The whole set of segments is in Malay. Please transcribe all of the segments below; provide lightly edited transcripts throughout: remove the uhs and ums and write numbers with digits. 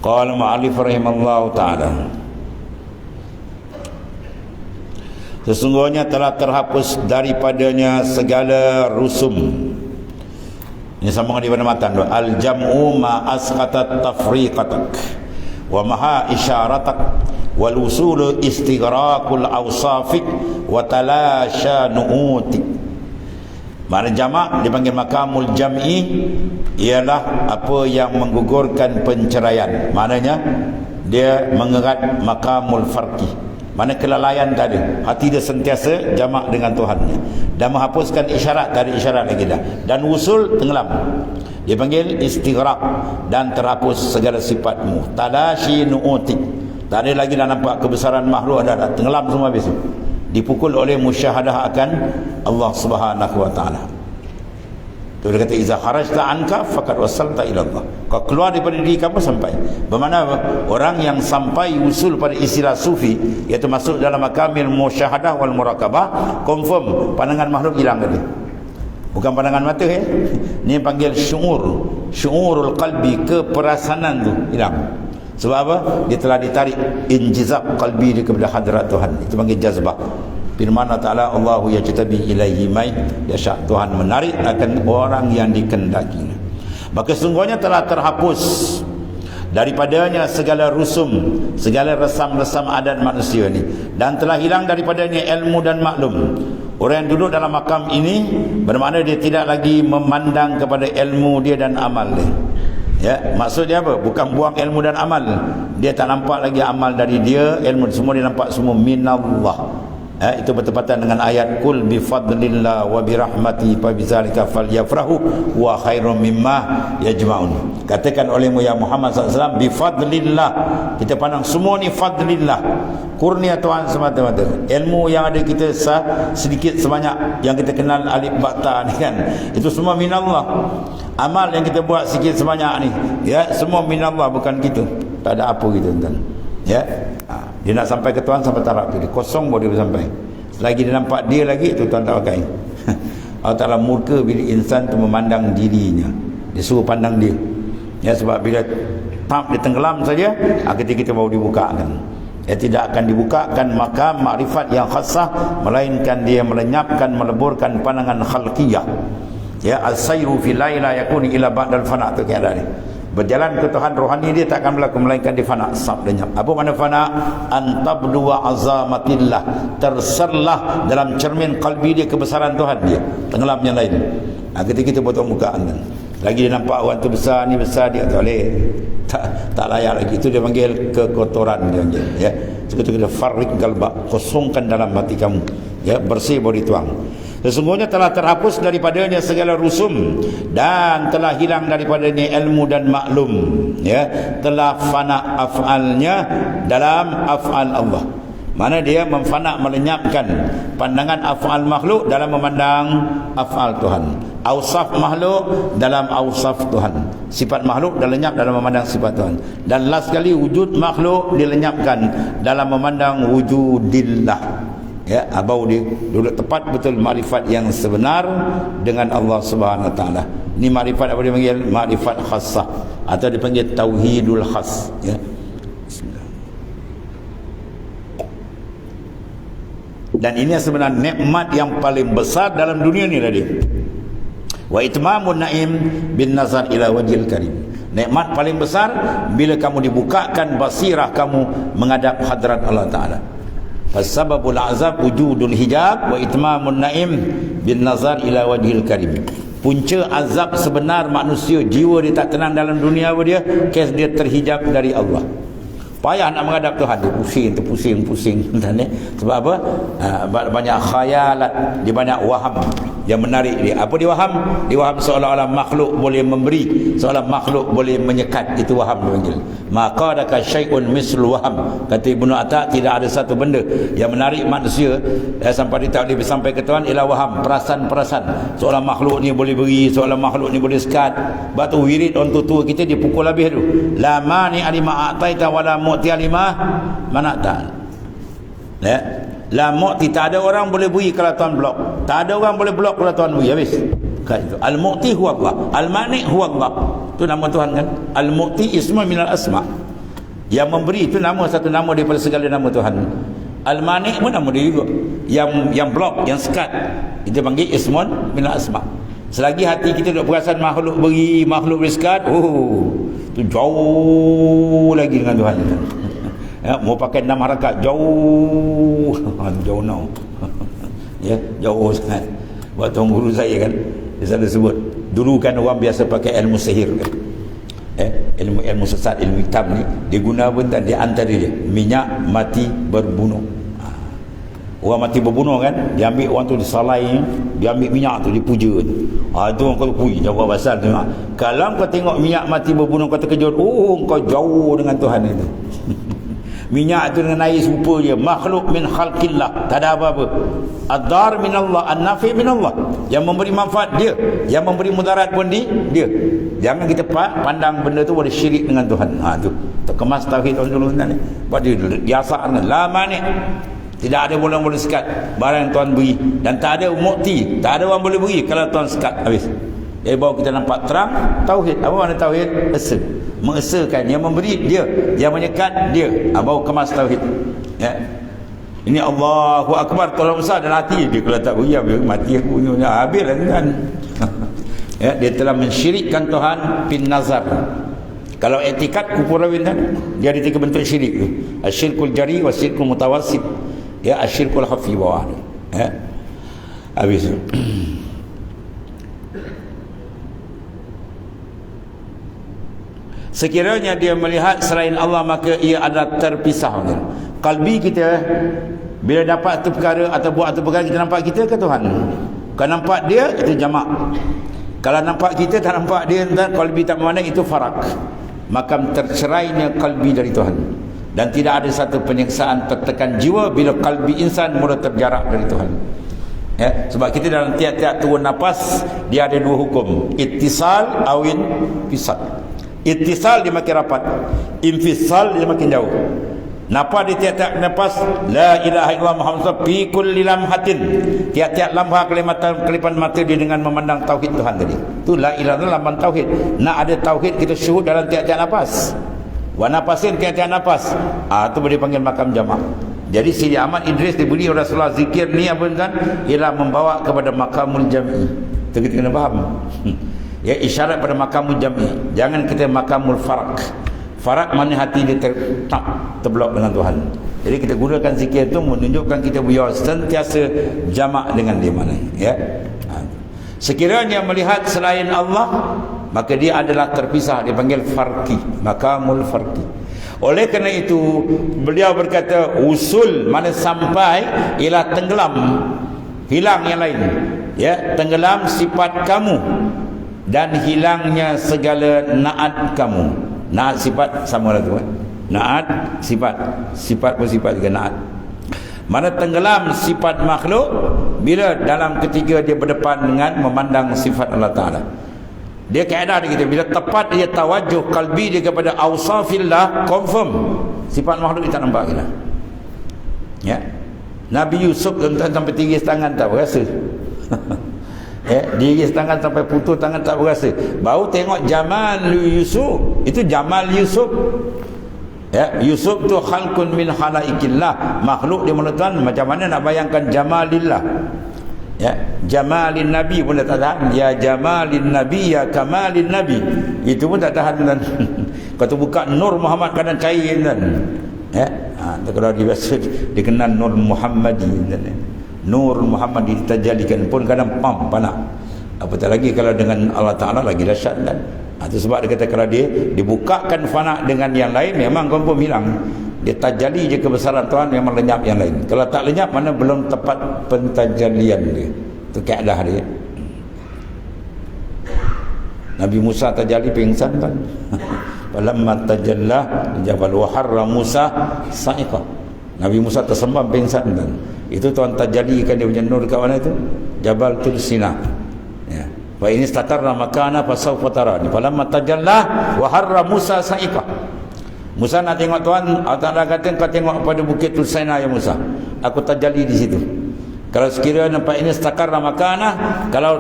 Qala mu'allif rahimallahu ta'ala, sesungguhnya telah terhapus daripadanya segala rusum. Ini sambungan di pada matan. Al-jam'u ma asqatat tafriqatak wa maha isyaratak wal usulu istighraqul awsafik wa talasha nu'utik. Makna jamak dipanggil makamul jam'i ialah apa yang menggugurkan penceraian. Maknanya dia mengerat makamul farqi, mana kelalaian tak ada. Hati dia sentiasa jamak dengan Tuhannya, dan menghapuskan isyarat, tak ada isyarat lagi dah. Dan usul tenggelam, dia panggil istighraq, dan terhapus segala sifatmu. Talashi nu'utik, tak ada lagi dah nampak kebesaran makhluk, dah tenggelam semua habis. Dipukul oleh musyahadah akan Allah Subhanahu wa taala. Tu dia kata iza kharajta anka faqad wasalta ila Allah. Kau keluar daripada diri kamu sampai. Bermakna apa? Orang yang sampai usul pada istilah sufi, iaitu masuk dalam makamil musyahadah wal muraqabah, confirm pandangan makhluk hilang tadi. Bukan pandangan mata ya. Ni panggil syu'urul qalbi, keperasanan tu hilang. Sebab apa? Dia telah ditarik injizab qalbi dia kepada hadrat Tuhan. Itu panggil jazbah. Firman Allah Ta'ala, Allahu yajtabi ilaihi may yasha'. Tuhan menarik akan orang yang dikehendaki. Maka sungguhnya telah terhapus daripadanya segala rusum, segala resam-resam adat manusia ni, dan telah hilang daripadanya ilmu dan maklum. Orang yang duduk dalam makam ini bermakna dia tidak lagi memandang kepada ilmu dia dan amal dia. Ya, maksud dia apa? Bukan buang ilmu dan amal. Dia tak nampak lagi amal dari dia, ilmu semua dia nampak semua minallah. Itu bertepatan dengan ayat kul bi fadlillah wa bi rahmati fa bizalika falyafrahu wa khairum mimma yajma'un. Katakan olehmu ya Muhammad SAW, bi fadlillah. Kita pandang semua ni fadlillah, kurnia Tuhan semata-mata. Ilmu yang ada kita sedikit sebanyak yang kita kenal alif ba ta ni kan, itu semua minallah. Amal yang kita buat sikit sebanyak ni, ya, semua minallah, bukan kita. Tak ada apa kita tuan. Ya. Dia nak sampai ke Tuhan sampai taraf tu, dia kosong baru dia sampai. Selagi dia nampak dia lagi, itu Tuhan tak pakai. Allah Ta'ala murka bila insan tu memandang dirinya. Dia suruh pandang dia. Ya, sebab bila dia tenggelam saja, ketika kita baru dibukakan. Tidak akan dibukakan maka makrifat yang khasah, melainkan dia melenyapkan, meleburkan pandangan khalqiyah. Ya, as-sayru fi laila yakuni ila ba'dal fana, tu keadaan ni. Berjalan ke Tuhan rohani dia tak akan berlaku melainkan di fana, sab lenyap. Apa makna fana? Antabdu wa azamatillah, terserlah dalam cermin kalbi dia kebesaran Tuhan dia, tenggelam yang lain. Ketika kita potong mukaan kan, lagi dia nampak orang tu besar, ni besar, dia tak boleh, tak layak lagi. Itu dia panggil kekotoran dia panggil, ya. Seketika kita farrik qalba, kosongkan dalam hati kamu, ya, bersih baru dituang. Sesungguhnya telah terhapus daripadanya segala rusum, dan telah hilang daripadanya ilmu dan maklum, ya. Telah fana af'alnya dalam af'al Allah. Mana dia memfana, melenyapkan pandangan af'al makhluk dalam memandang af'al Tuhan. Awsaf makhluk dalam awsaf Tuhan. Sifat makhluk dah lenyap dalam memandang sifat Tuhan. Dan last sekali wujud makhluk dilenyapkan dalam memandang wujudillah. Ya, abau dia duduk tepat betul makrifat yang sebenar dengan Allah Subhanahu Wa Taala. Ini makrifat apa dia panggil? Makrifat khassah, atau dipanggil tauhidul khas, ya. Dan ini sebenarnya nikmat yang paling besar dalam dunia ni tadi. Wa itmamun naim bin nazar ila wajhil karim. Nikmat paling besar bila kamu dibukakan basirah kamu menghadap hadrat Allah Taala. Fasababul azab wujudul hijab wa itmamun naim bin nazar ila wajhil karim. Punca azab sebenar manusia, jiwa dia tak tenang dalam dunia dia, kes dia terhijab dari Allah. Payah nak menghadap Tuhan, dia pusing. Sebab apa? Banyak khayalat, dia banyak waham yang menarik dia. Apa dia waham? Dia waham seolah-olah makhluk boleh memberi, seolah makhluk boleh menyekat. Itu waham dia panggil. Maka adakah syai'un mislu waham. Kata Ibnu Atta, tidak ada satu benda yang menarik manusia sampai dia tak boleh sampai ke Tuhan ialah waham, perasaan-perasaan. Seolah makhluk ni boleh beri, seolah makhluk ni boleh sekat. Batu wirid orang tua kita dia pukul habis tu. La mani alima ataita wala mu'ti alimah manata. Ya. La mu'ti, tak ada orang boleh beri kalau Tuhan blok. Tak ada orang boleh blok kalau Tuhan beri, habis. Al-mu'ti huwa Allah, al-mani huwa Allah. Itu nama Tuhan kan. Al-mu'ti ismu minal asma. Yang memberi itu satu nama daripada segala nama Tuhan. Al-Mani' pun nama dia juga. Yang blok, yang sekat, kita panggil ismun min asma. Selagi hati kita duk perasan makhluk beri, makhluk bersekat, tu jauh lagi dengan Tuhan. Ya, mau pakai 6 harakat jauh jauh now. Ya, jauh sangat. Buat tuan guru saya kan, dia selalu sebut, dulu kan orang biasa pakai ilmu sihir kan. Ilmu sesat, ilmu hitam ni dia guna pun tak, dia antara dia minyak mati berbunuh. Orang mati berbunuh kan, dia ambil orang tu disalai, dia ambil minyak tu dipuja. Itu orang kata puji jawab pasal tu. Kalau kau tengok minyak mati berbunuh kau terkejut, kau jauh dengan Tuhan itu. Minyak tu dengan air serupa je, makhluk min khalqillah, tak ada apa-apa. Ad-dar minallah, an-nafi minallah. Yang memberi manfaat dia, yang memberi mudarat pun dia. Jangan kita pandang benda tu boleh syirik dengan Tuhan. Tu terkemas tauhid orang dulu ni. Buat dia asal la mani. Tidak ada orang boleh sekat barang yang Tuhan beri, dan tak ada mukti, tak ada orang boleh beri kalau Tuhan sekat habis. Jadi baru kita nampak terang tauhid. Apa makna tauhid? Esa. Mengesakan, yang memberi dia, yang menyekat dia. Baru kemas tauhid. Ya. Ini Allahu Akbar, tolong besar dalam hati dia. Kalau tak beri, mati aku habislah kan. Ya, dia telah mensyirikkan Tuhan bin nazar. Kalau etikat kufur kan, dia ada 3 bentuk syirik tu. Asyirkul jari, wasyirkul mutawassit. Ya, asyirkul khafi bawah tu. Ya. Habis. Sekiranya dia melihat selain Allah, maka ia adalah terpisah. Kalbi kita bila dapat satu perkara atau buat satu perkara, kita nampak kita ke Tuhan? Kalau nampak dia, itu jamak. Kalau nampak kita tak nampak dia, dan kalbi tak memandang, itu farak. Maka tercerainya kalbi dari Tuhan. Dan tidak ada satu penyeksaan tertekan jiwa bila kalbi insan mula terjarak dari Tuhan. Ya, sebab kita dalam tiap-tiap turun nafas, dia ada 2 hukum, ittisal awin fisal. Ittisal dia makin rapat, infisal dia makin jauh. Napa di tiap-tiap nafas, la ilaha illallah Muhammad sallallahu fi kulli lamhatin. Tiap-tiap lamha kelipan mata dia dengan memandang tauhid Tuhan tadi. Tu la ilaha illallah lamban tauhid. Nak ada tauhid kita syuhud dalam tiap-tiap nafas. Wa nafasin tiap-tiap nafas. Tu boleh panggil makam jamak. Jadi Sidi Ahmad Idris diberi Rasulullah zikir ni apa kan? Ialah membawa kepada makamul jam'i. Tu kita kena faham. Ya, isyarat pada makamul jam'i. Jangan kita makamul farak. Farak mana hati dia terblok dengan Tuhan. Jadi kita gunakan zikir itu menunjukkan kita biar sentiasa jamak dengan dia mana. Ya. Sekiranya melihat selain Allah, maka dia adalah terpisah, dipanggil farqi, makamul farqi. Oleh kerana itu beliau berkata usul mana sampai ialah tenggelam, hilang yang lain. Ya, tenggelam sifat kamu dan hilangnya segala naat kamu. Naat sifat sama lah tu kan. Naat sifat, sifat pun sifat juga naat. Mana tenggelam sifat makhluk bila dalam ketiga dia berdepan dengan memandang sifat Allah Ta'ala. Dia kaedah dia kita, bila tepat dia tawajuh kalbi dia kepada awsafillah, confirm sifat makhluk dia tak nampak kita. Ya. Nabi Yusuf sampai tinggi tangan tak berasa. Ya, diri tangan sampai putus tangan tak berasa. Baru tengok Jamal Yusuf, itu Jamal Yusuf. Ya, Yusuf tu khalqun min khalaikillah, makhluk di mulut Tuhan. Macam mana nak bayangkan Jamalillah? Ya, Jamalin Nabi pun tak tahan. Ya Jamalin Nabi, ya Kamalin Nabi, itu pun tak tahan kan. Kau tu buka Nur Muhammad kadang cair kan. Ya, kalau dia biasa dikenal Nur Muhammadi kan. Nur Muhammad ditajalikan pun kadang panak. Apatah lagi kalau dengan Allah Ta'ala lagi dahsyat kan. Itu sebab dia kata kalau dia dibukakan fana dengan yang lain, memang confirm hilang. Dia tajali je kebesaran Tuhan, memang lenyap yang lain. Kalau tak lenyap, mana belum tepat pentajalian dia. Itu kaedah dia. Nabi Musa tajali pingsan kan. Falamma tajallah jabal wa harra Musa sa'iqa. Nabi Musa tersembam pingsan kan. Itu Tuhan tajalikan dia punya nur kat mana itu? Jabal Tursina. Ya. Wa ini statarna makana fasawfa tarani. Falamma tajallah wa harra Musa sa'iqa. Musa nak tengok Tuhan, Allah Ta'ala kata kau tengok pada bukit Tursina ya Musa. Aku tajali di situ. Kalau sekiranya nampak ini stakarna makana, kalau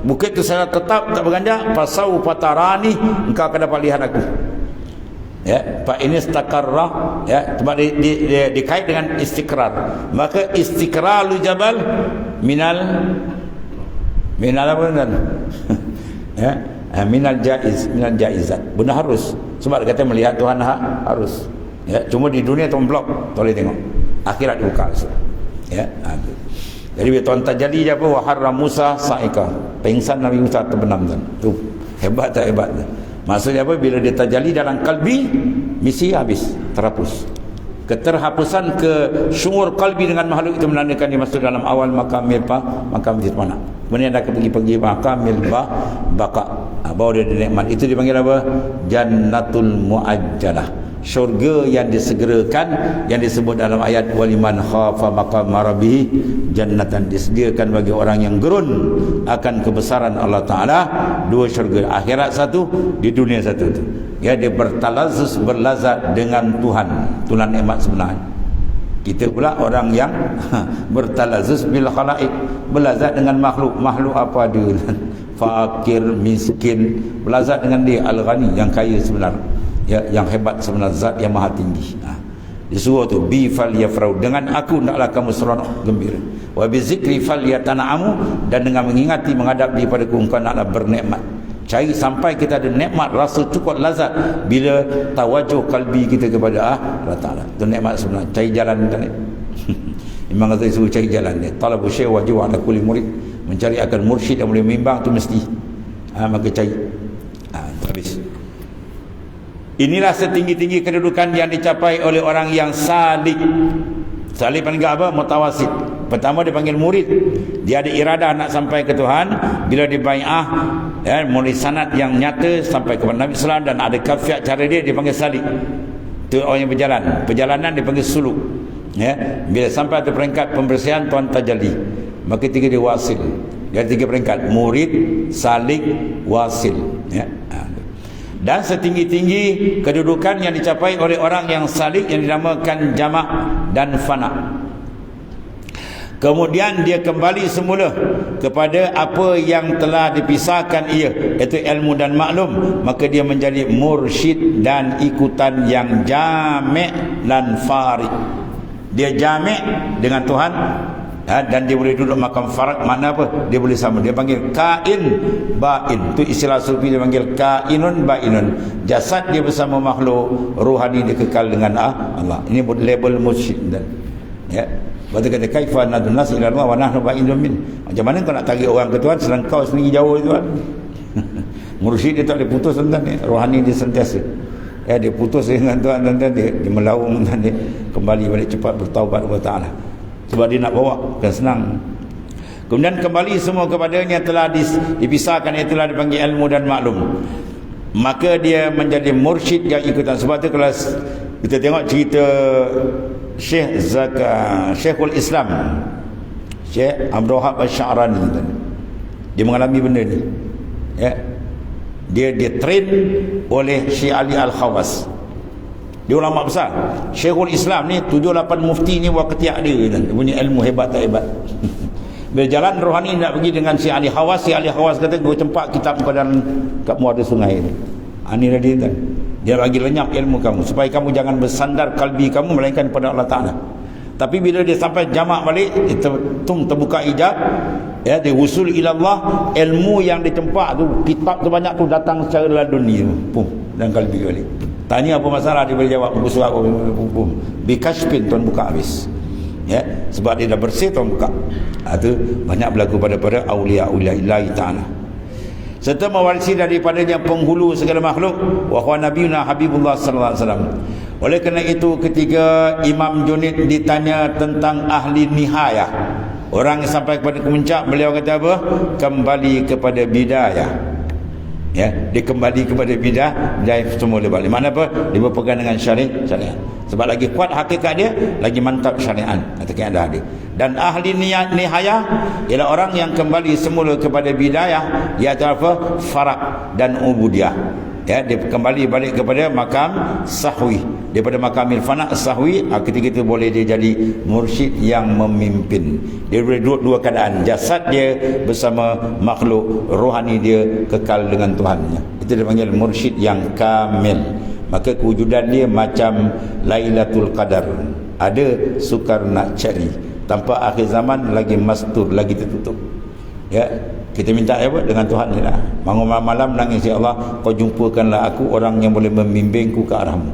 bukit Tursina tetap tak berganjak, fasawfa tarani, engkau akan dapat lihat aku. Ya, fa in istaqarra, ya, sebab dikait dengan istiqrar. Maka istiqrarul jabal minal apa kan? Ya, minal jaizat. Benda harus. Sebab kata melihat Tuhan harus. Ya, cuma di dunia tuan blok, tak boleh tengok. Akhirat buka. Ya, itu. Jadi bila Tuhan tajalli je apa, wa harram Musa sa'ika. Pengsan Nabi Musa terbenam kan. Tu hebat tak hebat. Maksudnya apa? Bila dia tajalli dalam kalbi, misi habis, terhapus. Keterhapusan ke syuur kalbi dengan makhluk itu menandakan dia masuk dalam awal makamil makam mana. Kemudian dia akan pergi makamil baka. Baru dia nikmat. Itu dipanggil apa? Jannatul muajjalah. Syurga yang disegerakan, yang disebut dalam ayat waliman khafa maqama rabbih jannatan, disediakan bagi orang yang gerun akan kebesaran Allah Taala. Dua syurga, akhirat satu, di dunia satu tu. Ya, dia bertalazzus, berlazat dengan Tuhan, Tuhan nikmat sebenar. Kita pula orang yang bertalazzus bil khalaiq, berlazat dengan makhluk apa dia, fakir, miskin, berlazat dengan dia al-ghani, yang kaya sebenar. Ya, yang hebat sebenar, zat yang maha tinggi. Disuruh tu bi fal yafrau, dengan aku naklah kamu seronok gembira. Wa bi zikri fal yatana'amu, dan dengan mengingati menghadap daripada ku engkau naklah bernikmat. Cari sampai kita ada nikmat, rasa cukup lazat bila tawajuh kalbi kita kepada Allah Taala. Itu nikmat sebenar. Cari jalan tadi. Imam Ghazali suruh cari jalan dia. Talabu syekh wajib ala kulli murid, mencari akan mursyid yang boleh membimbang tu mesti. Maka cari. Habis. Inilah setinggi-tinggi kedudukan yang dicapai oleh orang yang salik. Salik paling apa? Mutawasid. Pertama dia panggil murid. Dia ada iradah nak sampai ke Tuhan. Bila dibai'ah, ya, mulai sanad yang nyata sampai kepada Nabi SAW, dan ada kafiat cara dia panggil salik. Itu orang yang berjalan. Perjalanan dipanggil suluk. Ya, bila sampai ke peringkat pembersihan Tuhan tajalli, maka tiga dia wasil. Dia ada tiga peringkat: murid, salik, wasil. Ya. Dan setinggi-tinggi kedudukan yang dicapai oleh orang yang salik yang dinamakan jamak dan fana. Kemudian dia kembali semula kepada apa yang telah dipisahkan ia, iaitu ilmu dan maklum. Maka dia menjadi mursyid dan ikutan yang jami' dan farid. Dia jami' dengan Tuhan, dan dia boleh duduk makam farad. Mana apa? Dia boleh sama. Dia panggil kain bain. Itu istilah sufi, dia panggil kainun bainun. Jasad dia bersama makhluk, rohani dia kekal dengan Allah. Ini label mursyid. Ya. Lepas kata kaifa nadun nas ila Allah wa nahnu ba'idun min. Macam mana kau nak tarik orang ke Tuhan sedang kau sendiri jauh itu kan? Mursyid dia tak boleh putus tentang ni. Rohani dia sentiasa. Ya, dia putus dengan Tuhan dan dia melaung dan dia kembali balik cepat bertaubat kepada Taala. Sebab dia nak bawa, bukan senang. Kemudian kembali semua kepadanya telah dipisahkan, yang telah dipanggil ilmu dan maklum. Maka dia menjadi mursyid yang ikutan. Sebab tu kalau kita tengok cerita Syekhul Islam, Syekh Abdul Wahab Asy-Sya'rani, dia mengalami benda ni. Ya. Dia train oleh Syekh Ali Al-Khawas. Dia ulama besar. Syekhul Islam ni 7-8 mufti ni buat ketiak dia. Dia punya ilmu hebat tak hebat. Bila jalan rohani nak pergi dengan si Ali Khawas. Si Ali Khawas kata kau cempak kitab kau dalam kat muara sungai ni. Ini dah dia kan. Dia bagi lenyap ilmu kamu supaya kamu jangan bersandar kalbi kamu melainkan pada Allah Ta'ala. Tapi bila dia sampai jamak balik, terbuka hijab, ya, dia usul ilallah, ilmu yang dicempak tu, kitab tu banyak tu datang secara laduni, pum, dan kalbi balik. Tanya apa masalah, dia boleh jawab. Buku surat pum, bikashpin tuan buka habis. Ya, sebab dia dah bersih tuan buka. Itu banyak berlaku pada aulia-aulia Allah Ta'ala. Serta mewarisi daripadanya penghulu segala makhluk, wa huwa nabiyuna Habibullah sallallahu alaihi wasallam. Oleh kerana itu ketika Imam Junaid ditanya tentang ahli nihayah, orang yang sampai kepada kemuncak, beliau kata apa? Kembali kepada bidayah. Ya, dia kembali kepada bidayah semula balik. Mana apa? Dia berpegang dengan syariat. Sebab lagi kuat hakikat dia, lagi mantap syariat. Katakan ada dia. Dan ahli nihayah ialah orang yang kembali semula kepada bidayah, iaitu apa? Faraq dan ubudiyah. Ya, dia kembali balik kepada makam sahwi. Daripada makam fana sahwi, ketika itu boleh dia jadi mursyid yang memimpin. Dia boleh dua keadaan, jasad dia bersama makhluk, rohani dia kekal dengan Tuhannya. Itu dipanggil mursyid yang kamil. maka kewujudan dia macam Lailatul Qadar, ada sukar nak cari, tanpa akhir zaman lagi mastur, lagi tertutup. Ya, kita minta apa dengan Tuhan kita. Bangun malam nangis, ya Allah, kau jumpakanlah aku orang yang boleh membimbingku ke arahmu.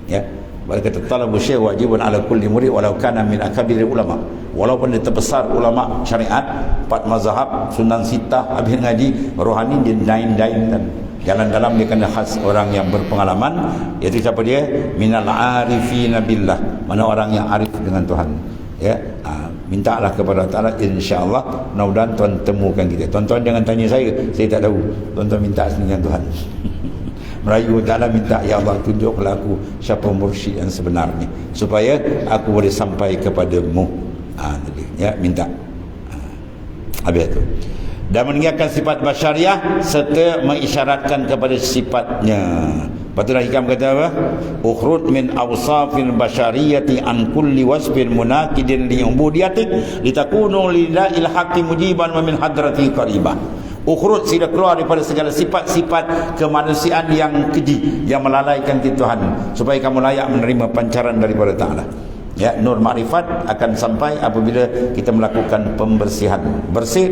Ya, kata talabu syekh wajibun ala kulli murid walau kana min akabir ulama. Walaupun dia terbesar ulama syariat, 4 mazhab, Sunan Sitah, habis ngaji rohani, dia dain-dainkan. Jalan dalam dia kena khas orang yang berpengalaman, iaitu siapa dia? Minal arifina billah, mana orang yang arif dengan Tuhan. Ya, mintalah kepada Allah Ta'ala, insya-Allah mudah-mudahan tuan temukan kita. Tuan-tuan jangan tanya saya tak tahu. Tuan-tuan minta sendiri dengan Tuhan. Merayu Ta'ala, minta, ya Allah tunjuklah aku siapa mursyid yang sebenarnya supaya aku boleh sampai kepadamu. Ya, minta. Habis itu. Dan meninggalkan sifat basyariah serta mengisyaratkan kepada sifatnya. Patutlah hikam kata apa? Ukhrud min awsafil basyariyati an kulli wasfin munaqidin li ubudiyatik litakunu lillahil haqqi mujiban wa min hadrati qaribah. Ukhrud, sila keluar daripada segala sifat-sifat kemanusiaan yang keji, yang melalaikan kita Tuhan, supaya kamu layak menerima pancaran daripada Ta'ala. Ya, nur makrifat akan sampai apabila kita melakukan pembersihan. Bersih,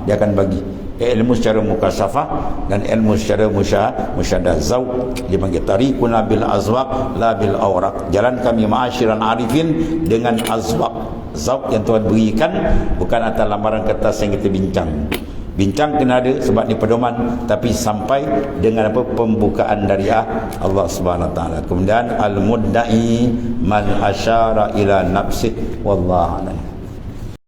dia akan bagi ilmu secara mukasyafah dan ilmu secara musyadah. Zauq dipanggil tariquna bil azwaq la bil awraq. Jalan kami ma'asyiral arifin dengan azwaq. Zauq yang Tuhan berikan bukan atas lambaran kertas yang kita bincang kena ada sebab ni pedoman, tapi sampai dengan apa? Pembukaan dari Allah Subhanahu Wa Taala. Kemudian al-mudda'i man asyara ila nafsi wallahu a'lam.